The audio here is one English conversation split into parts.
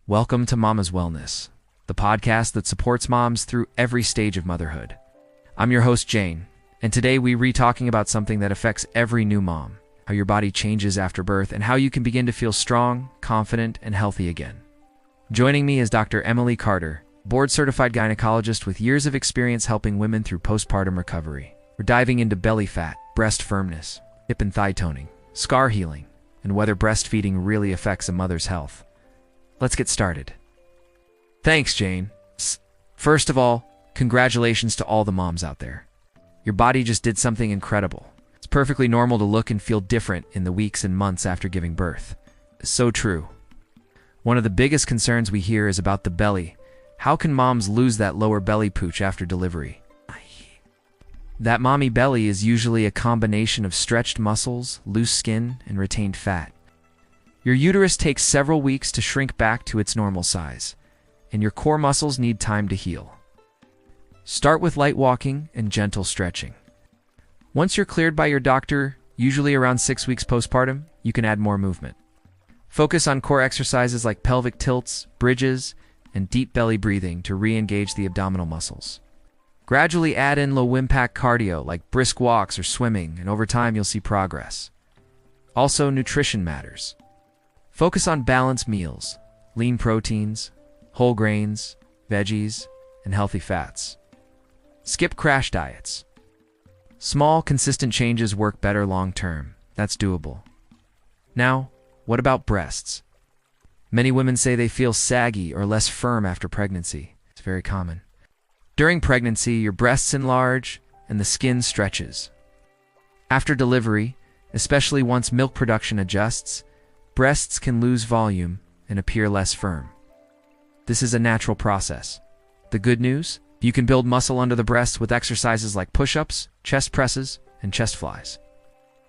Welcome to Mama's Wellness, the podcast that supports moms through every stage of motherhood. I'm your host, Jane, and today we're talking about something that affects every new mom, how your body changes after birth and how you can begin to feel strong, confident, and healthy again. Joining me is Dr. Emily Carter, board-certified gynecologist with years of experience helping women through postpartum recovery. We're diving into belly fat, breast firmness, hip and thigh toning, scar healing, and whether breastfeeding really affects a mother's health. Let's get started. Thanks, Jane. First of all, congratulations to all the moms out there. Your body just did something incredible. It's perfectly normal to look and feel different in the weeks and months after giving birth. So true. One of the biggest concerns we hear is about the belly. How can moms lose that lower belly pooch after delivery? That mommy belly is usually a combination of stretched muscles, loose skin, and retained fat. Your uterus takes several weeks to shrink back to its normal size, and your core muscles need time to heal. Start with light walking and gentle stretching. Once you're cleared by your doctor, usually around 6 weeks postpartum, you can add more movement. Focus on core exercises like pelvic tilts, bridges, and deep belly breathing to re-engage the abdominal muscles. Gradually add in low-impact cardio like brisk walks or swimming, and over time you'll see progress. Also, nutrition matters. Focus on balanced meals, lean proteins, whole grains, veggies, and healthy fats. Skip crash diets. Small, consistent changes work better long-term. That's doable. Now, what about breasts? Many women say they feel saggy or less firm after pregnancy. It's very common. During pregnancy, your breasts enlarge and the skin stretches. After delivery, especially once milk production adjusts, breasts can lose volume and appear less firm. This is a natural process. The good news? You can build muscle under the breast with exercises like push-ups, chest presses, and chest flies.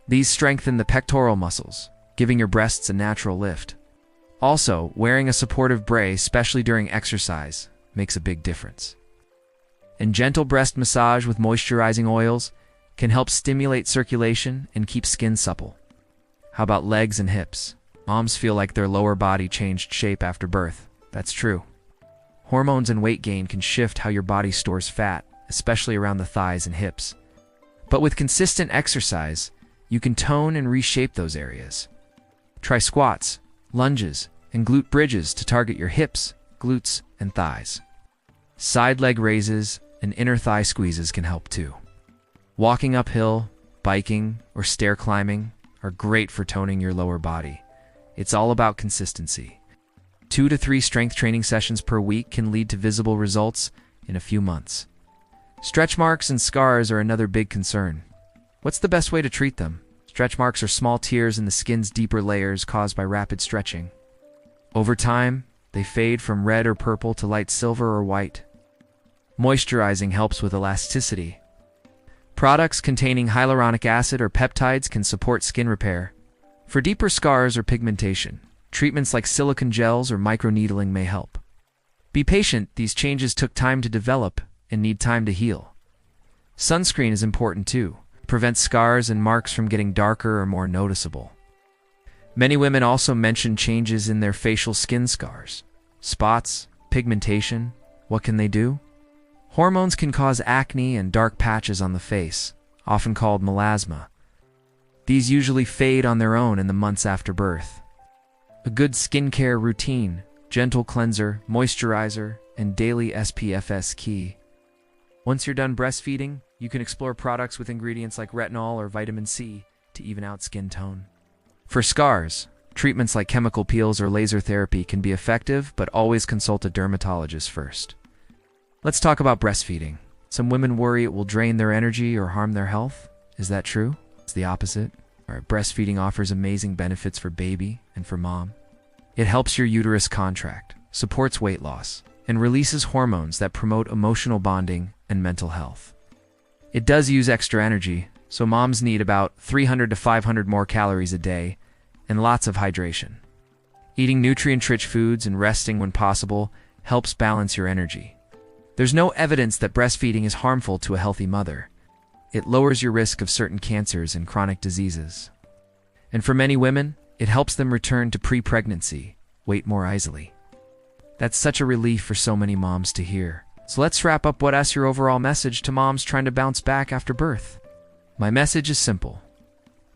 These strengthen the pectoral muscles, giving your breasts a natural lift. Also, wearing a supportive bra, especially during exercise, makes a big difference. And gentle breast massage with moisturizing oils can help stimulate circulation and keep skin supple. How about legs and hips? Moms feel like their lower body changed shape after birth. That's true. Hormones and weight gain can shift how your body stores fat, especially around the thighs and hips. But with consistent exercise, you can tone and reshape those areas. Try squats, lunges, and glute bridges to target your hips, glutes, and thighs. Side leg raises and inner thigh squeezes can help too. Walking uphill, biking, or stair climbing are great for toning your lower body. It's all about consistency. 2 to 3 strength training sessions per week can lead to visible results in a few months. Stretch marks and scars are another big concern. What's the best way to treat them? Stretch marks are small tears in the skin's deeper layers caused by rapid stretching. Over time, they fade from red or purple to light silver or white. Moisturizing helps with elasticity. Products containing hyaluronic acid or peptides can support skin repair. For deeper scars or pigmentation, treatments like silicone gels or microneedling may help. Be patient, these changes took time to develop and need time to heal. Sunscreen is important too. It prevents scars and marks from getting darker or more noticeable. Many women also mention changes in their facial skin scars. Spots, pigmentation, what can they do? Hormones can cause acne and dark patches on the face, often called melasma. These usually fade on their own in the months after birth. A good skincare routine, gentle cleanser, moisturizer, and daily SPF is key. Once you're done breastfeeding, you can explore products with ingredients like retinol or vitamin C to even out skin tone. For scars, treatments like chemical peels or laser therapy can be effective, but always consult a dermatologist first. Let's talk about breastfeeding. Some women worry it will drain their energy or harm their health. Is that true? It's the opposite. Breastfeeding offers amazing benefits for baby and for mom. It helps your uterus contract, supports weight loss, and releases hormones that promote emotional bonding and mental health. It does use extra energy, so moms need about 300 to 500 more calories a day and lots of hydration. Eating nutrient-rich foods and resting when possible helps balance your energy. There's no evidence that breastfeeding is harmful to a healthy mother. It lowers your risk of certain cancers and chronic diseases. And for many women, it helps them return to pre-pregnancy, weight more easily. That's such a relief for so many moms to hear. So let's wrap up. What's your overall message to moms trying to bounce back after birth? My message is simple.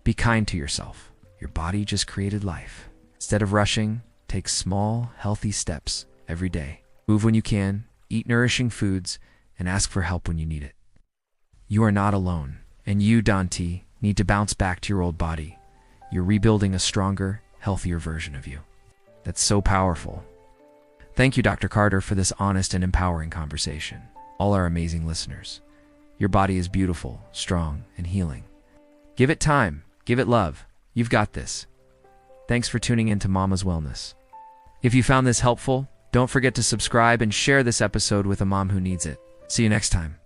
Be kind to yourself. Your body just created life. Instead of rushing, take small, healthy steps every day. Move when you can, eat nourishing foods, and ask for help when you need it. You are not alone, and you, Dante, need to bounce back to your old body. You're rebuilding a stronger, healthier version of you. That's so powerful. Thank you, Dr. Carter, for this honest and empowering conversation. All our amazing listeners. Your body is beautiful, strong, and healing. Give it time. Give it love. You've got this. Thanks for tuning in to Mama's Wellness. If you found this helpful, don't forget to subscribe and share this episode with a mom who needs it. See you next time.